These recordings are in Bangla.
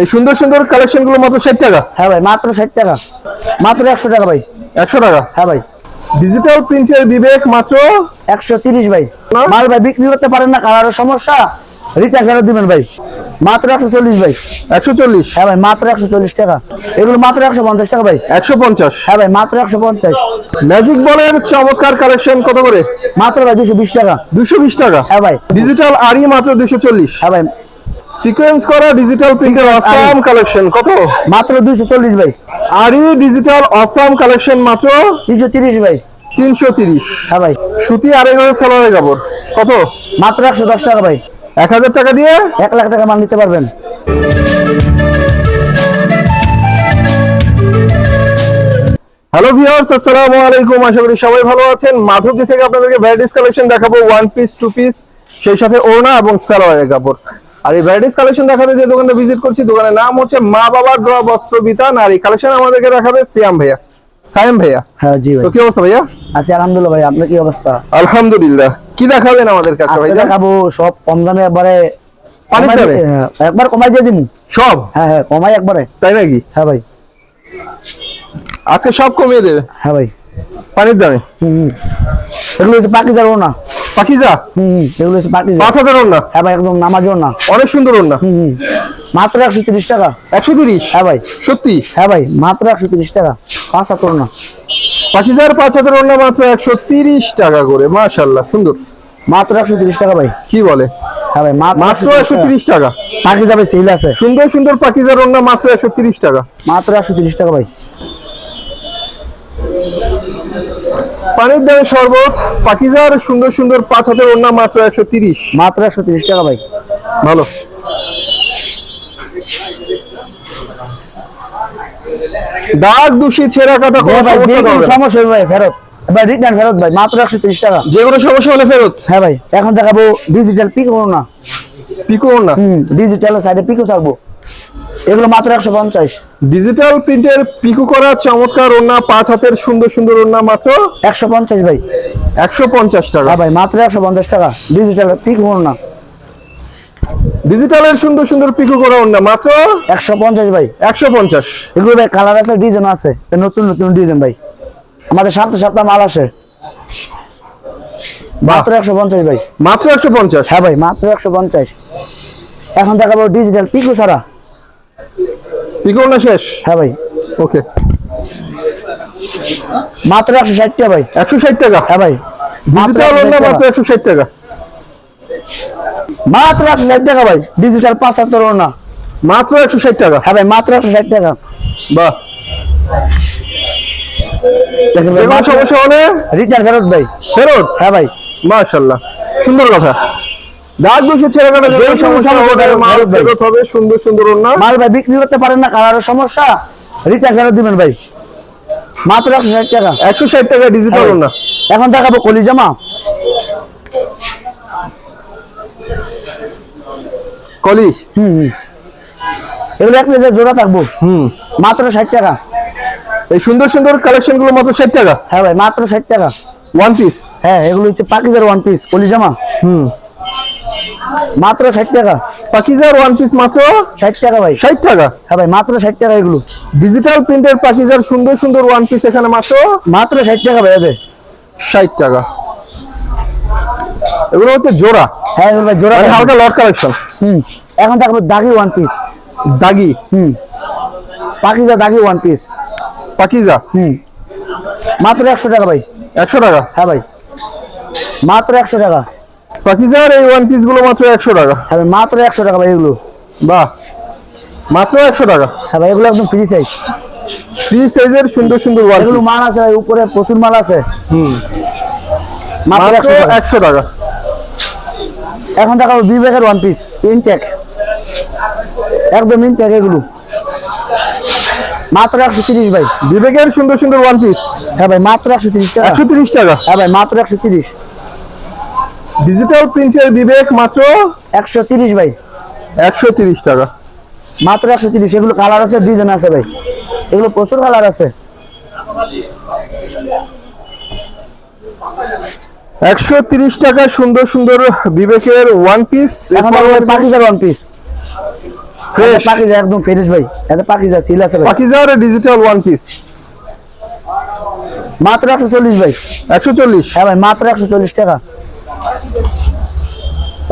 এই সুন্দর সুন্দর কালেকশন গুলো মাত্র 60 টাকা। হ্যাঁ ভাই মাত্র 60 টাকা, মাত্র 100 টাকা ভাই। 100 টাকা। হ্যাঁ ভাই ডিজিটাল প্রিন্টের বিবেক মাত্র 130 ভাই। মাল ভাই বিক্রি করতে পারেন না, কালারের সমস্যা, রিটার্ন ফেরত দিবেন ভাই। মাত্র 140 ভাই। 140। হ্যাঁ ভাই মাত্র 140 টাকা। এগুলো মাত্র 150 টাকা ভাই। 150। হ্যাঁ ভাই মাত্র 150। ম্যাজিক বলের চমৎকার কালেকশন কত করে? মাত্র ভাই 220 টাকা। 220 টাকা। হ্যাঁ ভাই। ডিজিটাল আরি মাত্র 240। হ্যাঁ ভাই সিকোয়েন্স করা ডিজিটাল প্রিন্টের অসাম কালেকশন কত? মাত্র 240 ভাই। আরি ডিজিটাল অসাম কালেকশন মাত্র 330 ভাই। 330। হ্যাঁ ভাই। সুতি আড়াই গজ সালোয়ারের কাপড় কত? মাত্র 110 টাকা ভাই। 1000 টাকা দিয়ে 1 লাখ টাকা মাল নিতে পারবেন। হ্যালো ভিউয়ার্স, আসসালামু আলাইকুম। আশা করি সবাই ভালো আছেন। মাধবদী থেকে আপনাদেরকে ভ্যারাইটিস কালেকশন দেখাবো, ওয়ান পিস, টু পিস, সেই সাথে ওড়না এবং সালোয়ারের কাপড়। আর এই ভ্যারাইটিস কালেকশন দেখাতে যে দোকানটা ভিজিট করছি, দোকানের নাম হচ্ছে মা বাবার দোয়া বস্ত্র বিতান। আর এই কালেকশন আমাদেরকে দেখাবে সাইম ভাইয়া। হ্যাঁ জি ভাই। তো কি অবস্থা ভাইয়া? আছি আলহামদুলিল্লাহ ভাই, আপনার কি অবস্থা? আলহামদুলিল্লাহ। কি দেখাবেন আমাদের কাছে ভাই? দেখাবো সব কম দামে, একবারে পানির দামে একবার কমাই দিয়ে দিন সব। হ্যাঁ হ্যাঁ কমাই একবারে। তাই নাকি? হ্যাঁ ভাই আজকে সব কমিয়ে দেবে হ্যাঁ ভাই। পানির দামে। এগুলো হচ্ছে পাকিজার ওড়না। পাকিজা। এগুলো হচ্ছে পাকিজা। 5000 ওড়না। হ্যাঁ ভাই একদম নামাজ ওড়না। অনেক সুন্দর ওড়না। মাত্র 130 টাকা। 130? হ্যাঁ ভাই। সত্যি? হ্যাঁ ভাই মাত্র 130 টাকা। 5 ওড়না। পাকিজার 5000 ওড়না মাত্র 130 টাকা করে। মাশাআল্লাহ সুন্দর। মাত্র 130 টাকা ভাই। কি বলে? হ্যাঁ ভাই মাত্র 130 টাকা। পাকিজা ভাই সেল আছে। সুন্দর সুন্দর পাকিজার ওড়না মাত্র 130 টাকা। মাত্র 130 টাকা ভাই। পানির দামে শরবত পাকিজার সুন্দর সুন্দর 5000 ওড়না মাত্র 130। মাত্র 130 টাকা ভাই। ভালো। দাগ দূষি ছেঁড়া কাটা কোনো সমস্যা হবে না? সমস্যা হবে ভাই, ফেরত ভাই, রিটার্ন ফেরত ভাই। মাত্র 130 টাকা। যে কোনো সমস্যা হলে ফেরত? হ্যাঁ ভাই। এখন দেখাবো ডিজিটাল পিকো ওড়না। পিকো ওড়না? ডিজিটাল সাইডে পিকো থাকবো। এগুলো মাত্র 150। ডিজিটাল প্রিন্টের পিকো করা চমৎকার ওড়না, 5 হাতের সুন্দর সুন্দর ওড়না মাত্র 150 ভাই। 150 টাকা। হ্যাঁ ভাই মাত্র 150 টাকা। ডিজিটাল পিকো ওড়না। ডিজিটালের সুন্দর সুন্দর পিকো করা ওড়না মাত্র 150 ভাই। 150। এগুলো ভাই কালার আছে, ডিজাইন আছে, নতুন নতুন ডিজাইন ভাই। আমাদের সপ্তাহে সপ্তাহে মাল আসে। মাত্র 150 ভাই। মাত্র 150? হ্যাঁ ভাই মাত্র 150। এখন দেখাবো ডিজিটাল পিকো ছাড়া। পিকো ওড়না শেষ? হ্যাঁ ভাই। ওকে। মাত্র 160 টাকা ভাই। 160 টাকা? হ্যাঁ ভাই। ডিজিটাল ওড়না মাত্র 160 টাকা। মাত্র 160 টাকা ভাই। ডিজিটাল 75 ওড়না মাত্র 160 টাকা? হ্যাঁ ভাই মাত্র 160 টাকা। বাহ। দেখেন যে কোনো সমস্যা হলে রিটার্ন ফেরত ভাই। ফেরত? হ্যাঁ ভাই। মাশাআল্লাহ সুন্দর কথা। দাগ দোষে ছেঁড়া কাটা যে কোনো সমস্যা হলে মাল ফেরত হবে। সুন্দর সুন্দর ওড়না। মাল ভাই বিক্রি করতে পারেন না, কালারের সমস্যা, রিটার্ন ফেরত দিবেন ভাই। মাত্র 160 টাকা। 160 টাকা ডিজিটাল ওড়না। এখন দেখাবো কলিজামা। কলি? এগুলো এক পেজে জোড়া থাকবো। মাত্র 60 টাকা। এই সুন্দর সুন্দর কালেকশন গুলো মাত্র 60 টাকা? হ্যাঁ ভাই মাত্র 60 টাকা। One piece? হ্যাঁ এগুলো হচ্ছে পাকিজার ওয়ান পিস কলিজামা। মাত্র 60 টাকা। পাকিজার ওয়ান পিস মাত্র 60 টাকা ভাই। 60 টাকা? হ্যাঁ ভাই মাত্র 60 টাকা। এগুলো ডিজিটাল প্রিন্টের পাকিজার সুন্দর সুন্দর ওয়ান পিস এখানে মাত্র 60 টাকা ভাই। এদের 60 টাকা। এগুলো হচ্ছে জোড়া? হ্যাঁ এগুলো ভাই জোড়া, হালকা লট কালেকশন। এখন দেখাবো দাগি ওয়ান পিস। দাগি? পাকিজা দাগি ওয়ান পিস। পাকিজা? মাত্র 100 টাকা ভাই। 100 টাকা? হ্যাঁ ভাই মাত্র 100 টাকা। পাকিজার এই ওয়ান পিস গুলো মাত্র 100 টাকা? হ্যাঁ ভাই মাত্র 100 টাকা ভাই। এগুলো বাহ, মাত্র 100 টাকা? হ্যাঁ ভাই এগুলো একদম ফ্রি সাইজ। ফ্রি সাইজের সুন্দর সুন্দর ওয়ান এগুলো পিস। মাল আছে ভাই, উপরে প্রচুর মাল আছে। মাত্র 100 টাকা। এখন দেখাবো বিবেকের ওয়ান পিস ইনটেক, একদম ইনটেক। এগুলো মাত্র 130 ভাই। বিবেকের সুন্দর সুন্দর ওয়ান পিস? হ্যাঁ ভাই মাত্র 130 টাকা। 130 টাকা? হ্যাঁ ভাই মাত্র 130। ডিজিটাল প্রিন্টের বিবেক মাত্র 130 ভাই। 130 টাকা? মাত্র 130। এগুলো কালার আছে, ডিজাইন আছে ভাই। এগুলো প্রচুর কালার আছে। 130 টাকা সুন্দর সুন্দর বিবেকের ওয়ান পিস। এখন পাকিজার ওয়ান পিস। ফ্রেশ পাকিজা একদম ফ্রেশ ভাই, এত পাকিজা সিল আছে ভাই। পাকিজার ডিজিটাল ওয়ান পিস মাত্র 140 ভাই। 140। হ্যাঁ ভাই মাত্র 140 টাকা।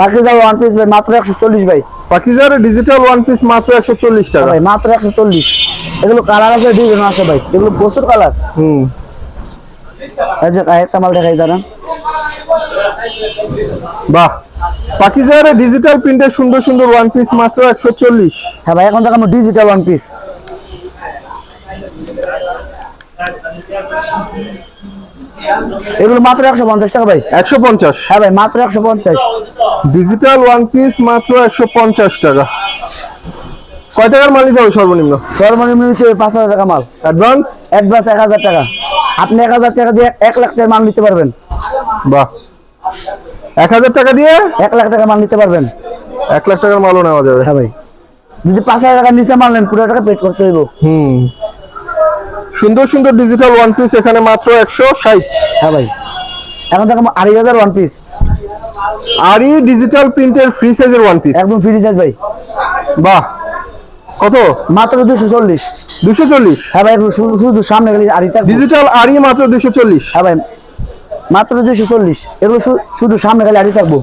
পাকিজা ওয়ান পিস ভাই মাত্র 140 ভাই। পাকিজার ডিজিটাল ওয়ান পিস মাত্র 140 টাকা। ভাই মাত্র 140। এগুলো কালার আছে, ডিজাইন আছে ভাই, এগুলো প্রচুর কালার। এই যে একটা মাল দেখাই দাঁড়ান। বাহ, পাকিজার ডিজিটাল প্রিন্টের সুন্দর সুন্দর ওয়ান পিস মাত্র 140। হ্যাঁ ভাই এখন দেখাবো ডিজিটাল ওয়ান পিস। এগুলো মাত্র 150 টাকা ভাই। 150। হ্যাঁ ভাই মাত্র 150। ডিজিটাল ওয়ান পিস মাত্র 150 টাকা। কয় টাকার মাল নিতে হবে সর্বনিম্ন? সর্বনিম্ন 5,000 টাকা মাল। অ্যাডভান্স? অ্যাডভান্স 1000 টাকা। আপনি 1000 টাকা দিয়ে 1 লাখ টাকার মাল নিতে পারবেন। বাহ, 1000 টাকা দিয়ে 1 লাখ টাকার মাল নিতে পারবেন। 1 লাখ টাকার মালও নেওয়া যাবে। হ্যাঁ ভাই, যদি 5,000 টাকা নিচে মাল নেন পুরো টাকা পেড করতে হইব। সুন্দর সুন্দর ডিজিটাল ওয়ান পিস এখানে মাত্র 160। হ্যাঁ ভাই এখন দেখাবো 2,500 ওয়ান পিস। আরই ডিজিটাল প্রিন্টের ফ্রি সাইজের ওয়ান পিস একদম ফ্রি সাইজ ভাই। বাহ, কত? মাত্র 240। 240। হ্যাঁ ভাই শুধু সামনে গেলে আড়ি থাকবে। ডিজিটাল আরই মাত্র 240। হ্যাঁ ভাই মাত্র 240। এগুলো শুধু সামনে গেলে আড়ি থাকবো।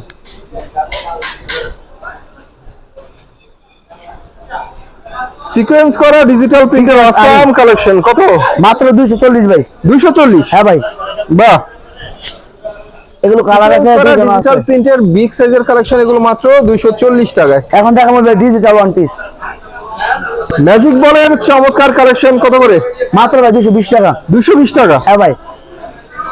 সিকোয়েন্স করা ডিজিটাল প্রিন্টের আসাম কালেকশন কত? মাত্র 240 ভাই। 240। হ্যাঁ ভাই বাহ, এগুলো কালার আছে, ডিজাইন আছে। ডিজিটাল প্রিন্টের বিগ সাইজের কালেকশন এগুলো মাত্র 240 টাকায়। এখন দেখাবো ভাই ডিজিটাল ওয়ান পিস। ম্যাজিক বলের চমৎকার কালেকশন কত করে? মাত্র ভাই 220 টাকা। 220 টাকা। হ্যাঁ ভাই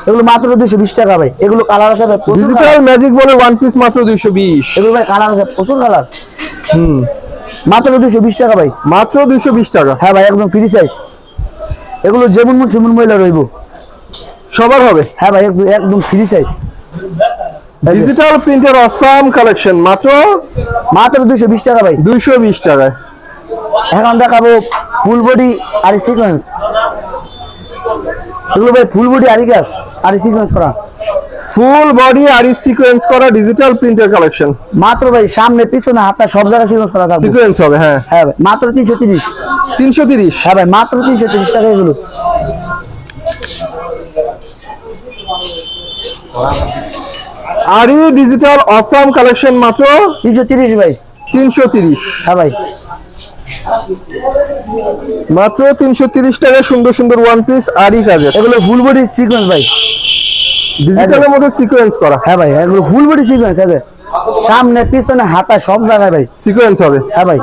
এগুলো মাত্র 220 টাকা ভাই। এগুলো কালার আছে ভাই, ডিজিটাল ম্যাজিক বলের ওয়ান পিস মাত্র 220। এগুলো ভাই কালার আছে, প্রচুর কালার। মাত্র 220 টাকা ভাই। মাত্র 220 টাকা। হ্যাঁ ভাই একদম ফ্রি সাইজ। এগুলো যেমন মন সেমন মহিলা রইব, সবার হবে। হ্যাঁ ভাই একদম ফ্রি সাইজ। ডিজিটাল প্রিন্টের আসাম কালেকশন মাত্র 220 টাকা ভাই। 220 টাকায়। এখন দেখাবো ফুল বডি আর সিকোয়েন্স। এগুলো ভাই ফুল বডি আরি কাজ আর সিকোয়েন্স করা। ফুল বডি আরই সিকোয়েন্স করা ডিজিটাল প্রিন্টের কালেকশন মাত্র ভাই সামনে পিছনে হাতটা সব জায়গায় সিকোয়েন্স করা থাকবে। সিকোয়েন্স হবে। হ্যাঁ হ্যাঁ ভাই মাত্র 330। 330। হ্যাঁ ভাই মাত্র 330 টাকা এগুলো। আরই ডিজিটাল আসাম কালেকশন মাত্র 330 ভাই। 330। হ্যাঁ ভাই মাত্র 330 টাকায় সুন্দর সুন্দর ওয়ান পিস আরই কাজের। এগুলো ফুল বডি সিকোয়েন্স ভাই, ডিজিটালের মধ্যে সিকোয়েন্স করা। হ্যাঁ ভাই এগুলো ফুল বডি সিকোয়েন্স আছে, সামনে পিছনে হাতা সব জায়গায় ভাই সিকোয়েন্স হবে। হ্যাঁ ভাই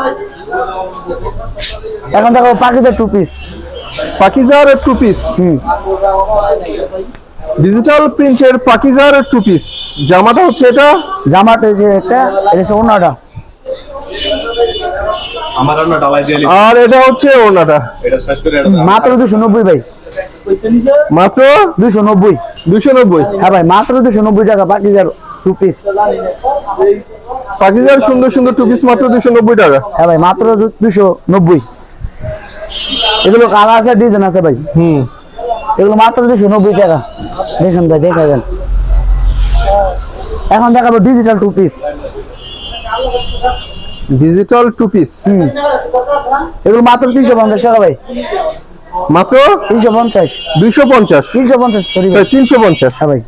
এখন দেখো পাকিজা টু পিস। পাকিজার টু পিস ডিজিটাল প্রিন্টের পাকিজার টু পিস। জামাটা হচ্ছে এটা, জামাটা যে একটা এটা হচ্ছে ওনাটা, আমার রান্না ডালাই দিয়ে আর এটা হচ্ছে ওড়নাটা। এটা শেষ করে এটা মাত্র 290 ভাই। মাত্র 290। 290। হ্যাঁ ভাই মাত্র 290 টাকা পাকিজার টু পিস। পাকিজার সুন্দর সুন্দর টু পিস মাত্র 290 টাকা। হ্যাঁ ভাই মাত্র 290। এগুলো কালার আছে, ডিজাইন আছে ভাই। এগুলো মাত্র 290 টাকা। দেখেন ভাই দেখা যান। এখন দেখাবো digital two piece. Digital two piece এগুলো মাত্র 350 টাকা ভাই। মাত্র 350। 250। 350 সরি ভাই। 350। হ্যাঁ ভাই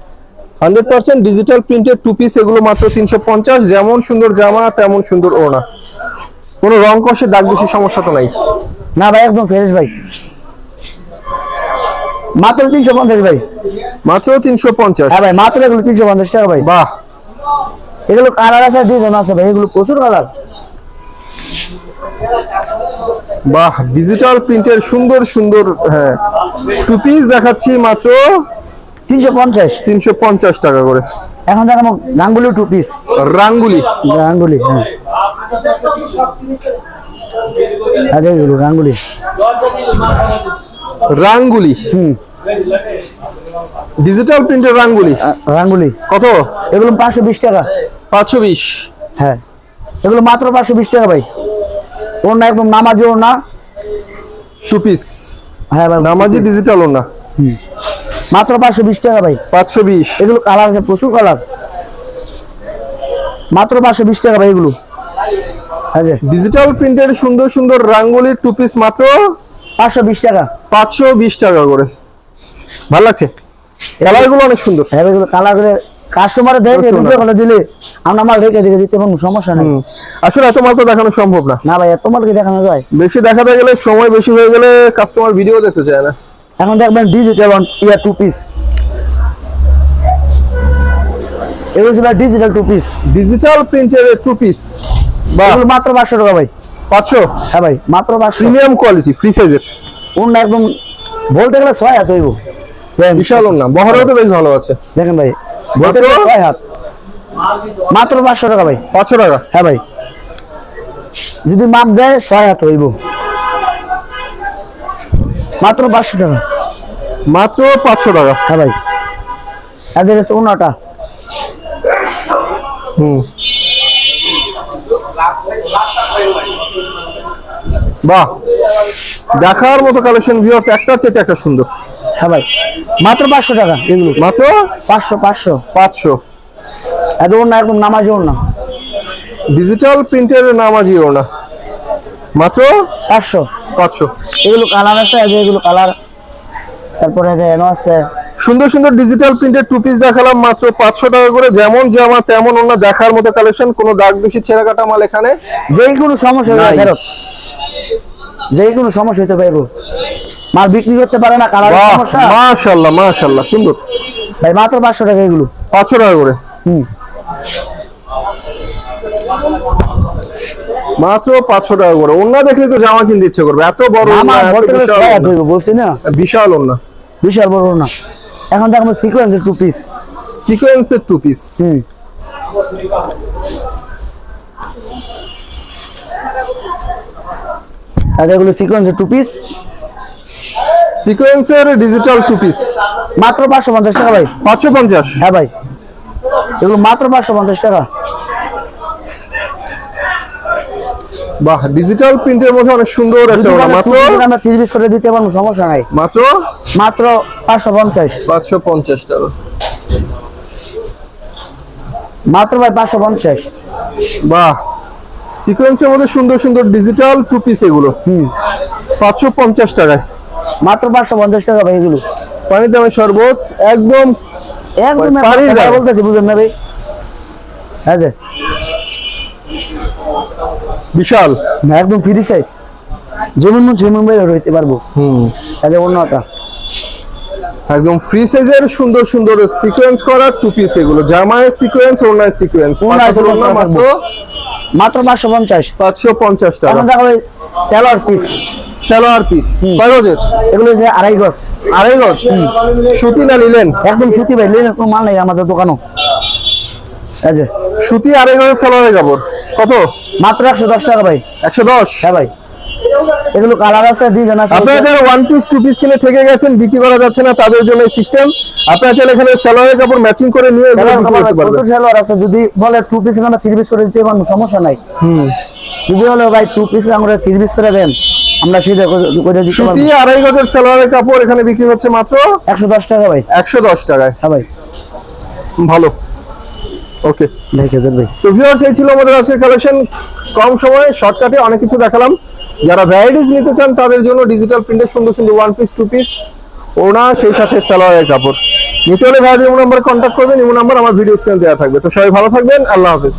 100% ডিজিটাল প্রিন্টের টু পিস এগুলো মাত্র 350। যেমন সুন্দর জামা তেমন সুন্দর ওড়না, কোনো রং কষে দাগ বেশি সমস্যা তো নাই। না ভাই একদম ফ্রেশ ভাই। মাত্র 350 ভাই। মাত্র 350। হ্যাঁ ভাই মাত্র এগুলো 350 টাকা ভাই। বাহ, এগুলো কালার আছে, ডিজাইন আছে ভাই, এগুলো প্রচুর কালার। বাহ, ডিজিটাল প্রিন্টের সুন্দর সুন্দর হ্যাঁ টু পিস দেখাচ্ছি মাত্র 350। 350 টাকা করে। এখন দেখাবো গাঙ্গুলি টু পিস। রাঙ্গুলি। গাঙ্গুলি হ্যাঁ আচ্ছা এগুলো গাঙ্গুলি। রাঙ্গুলি ডিজিটাল প্রিন্টের রাঙ্গুলি গাঙ্গুলি কত? এগুলো 520 টাকা। 520। হ্যাঁ এগুলো মাত্র 520 টাকা ভাই। ওড়না একদম নামাজি ওড়না টু পিস। হ্যাঁ ভাই নামাজি ডিজিটাল ওড়না মাত্র 520 টাকা ভাই। 520। এগুলো কালার আছে, প্রচুর কালার। মাত্র 520 টাকা ভাই এগুলো। আচ্ছা ডিজিটাল প্রিন্টের সুন্দর সুন্দর রাঙ্গুলির টু পিস মাত্র 520 টাকা 520 টাকা করে। ভালো লাগছে, কালারগুলো অনেক সুন্দর। এগুলো কালার করে কাস্টমারে দেখে সুন্দর। ভিডিও কলে দিলে আমরা মাল দেখে দেখে দিতে পারবো, সমস্যা নাই। আসলে এত মাল তো দেখানো সম্ভব না। না ভাই তোমার কি দেখানো যায়? বেশি দেখাতে গেলে সময় বেশি হয়ে গেলে কাস্টমার ভিডিও দেখতে চায় না। এখন দেখবেন ডিজিটাল ইয়ার টু পিস, এগুলো ছিল ডিজিটাল টু পিস, ডিজিটাল প্রিন্টের টু পিস বা এগুলো মাত্র 500 টাকা ভাই। 500 হ্যাঁ ভাই মাত্র 500। প্রিমিয়াম কোয়ালিটি ফ্রি সাইজের অন্য একদম বলতে গেলে 6 হাত হইব। বিশাল না, বহরেও তো বেশ ভালো আছে। দেখেন ভাই বলতে গেলে 6 হাত, মাত্র 500 টাকা ভাই। 500 টাকা। হ্যাঁ ভাই যদি মাপ দেয় 6 হাত হইব, মাত্র 500 টাকা। মাত্র 500 টাকা। হ্যাঁ ভাই এদের হচ্ছে অন্যটা। বাহ, দেখার মতো কালেকশন ভিউয়ার্স, একটার চেয়ে একটা সুন্দর। হ্যাঁ ভাই মাত্র 500 টাকা এগুলো, মাত্র 500 এদের অন্য একদম নামাজি অন্য, ডিজিটাল প্রিন্টের নামাজিও না, মাত্র 500 500। এগুলো কালার আছে, এগুলো কালার, তারপরে এনো আছে সুন্দর সুন্দর ডিজিটাল প্রিন্টের টু পিস দেখালাম মাত্র 500 টাকা করে। যেমন জামা তেমন অন্য, দেখার মতো কালেকশন, কোনো দাগ বেশি ছেঁড়া কাটা মাল এখানে যেই কোনো সমস্যা হইলে নাই। ফেরত, যেই কোনো সমস্যা হইতে পারবো, মাল বিক্রি করতে পারে না, কালার বাহ, সমস্যা মাশাআল্লাহ মাশাআল্লাহ, সুন্দর। ভাই মাত্র 500 টাকা এগুলো। 500 টাকা করে, মাত্র 500 টাকা করে। ওন্না দেখলে তো জামা কিনতে ইচ্ছে করবে, এত বড় ওন্না, আমার এত বলতে গেলে বিশাল 6 হাত ওন্না। হইব, বলছি না বিশাল ওন্না, বিশাল বড় না। এখন দেখো সিকোয়েন্সের টু পিস, সিকোয়েন্সের টু পিস। আর এগুলো সিকোয়েন্সের টু পিস, সিকোয়েন্সের ডিজিটাল টু পিস মাত্র 550 টাকা ভাই। 550। হ্যাঁ ভাই এগুলো মাত্র 550 টাকা। বাহ, ডিজিটাল প্রিন্টের মধ্যে অনেক সুন্দর একটা ওন্না, মাত্র আমরা 30 পিস করে দিতে পারবো, সমস্যা নাই। মাত্র মাত্র 550 টাকা। মাত্র ভাই 550। বাহ, সিকোয়েন্সের মধ্যে সুন্দর সুন্দর ডিজিটাল টু পিস, এগুলো 550 টাকায়, মাত্র 550 টাকা ভাই এগুলো। পানির দামে শরবত, একদম একদম পানির কথা দাম। বলতেছি, বুঝেন না ভাই? হ্যাঁ যে বিশাল, না একদম ফ্রি সাইজ, যেমন মন সেমন ভাই হইতে পারবো। আচ্ছা অন্যটা একদম ফ্রি সাইজের সুন্দর সুন্দর সিকোয়েন্স করা টু পিস, এগুলো জামায় সিকোয়েন্স, ওড়নায় সিকোয়েন্স, মাত্র মাত্র 550। 550 টাকা। এখন দেখো সেলার পিস, সালোয়ার পিস কয় গজের? এগুলো যে 2.5 গজ, 2.5 গজ। সুতি না লিলেন? একদম সুতি ভাই, লেনের কোনো মাল নাই আমাদের দোকানও। আচ্ছা সুতি 2.5 গজের সালোয়ারের কাপড় কত? মাত্র 110 টাকা ভাই। 110। হ্যাঁ ভাই এগুলো কালার আছে, ডিজাইন আছে। আপনারা যারা ওয়ান পিস টু পিস কিনে থেকে গেছেন, বিক্রি করা যাচ্ছে না, তাদের জন্য এই সিস্টেম। আপনারা চাইলে এখানে সালোয়ারের কাপড় ম্যাচিং করে নিয়ে এগুলো সেলার বিক্রি কাপড় করতে পারবেন। প্রচুর সেলার আছে, যদি বলে 2 পিস আমরা 3 পিস করে দিতে পারবো, সমস্যা নাই। যদি বলে ভাই 2 পিস আমরা 3 পিস করে দেন, আমরা সেটা করে দিতে সুতি পারবো। 2.5 গজের সালোয়ারের কাপড় এখানে বিক্রি হচ্ছে মাত্র 110 টাকা ভাই। 110 টাকায়। হ্যাঁ ভাই ভালো, ওকে। দেখে দেন ভাই। তো ভিউয়ার্স, এই ছিল আমাদের আজকের কালেকশন। কম সময়ে শর্টকাটে অনেক কিছু দেখালাম। যারা ভ্যারাইটিস নিতে চান তাদের জন্য ডিজিটাল প্রিন্টের সুন্দর সুন্দর ওয়ান পিস টু পিস ওড়না, সেই সাথে সালোয়ারের কাপড় নিতে হলে ভাইয়াদের নাম্বারে কন্ট্যাক্ট করবেন। এই নাম্বার আমার ভিডিও স্ক্রিনে দেওয়া থাকবে। তো সবাই ভালো থাকবেন, আল্লাহ হাফেজ।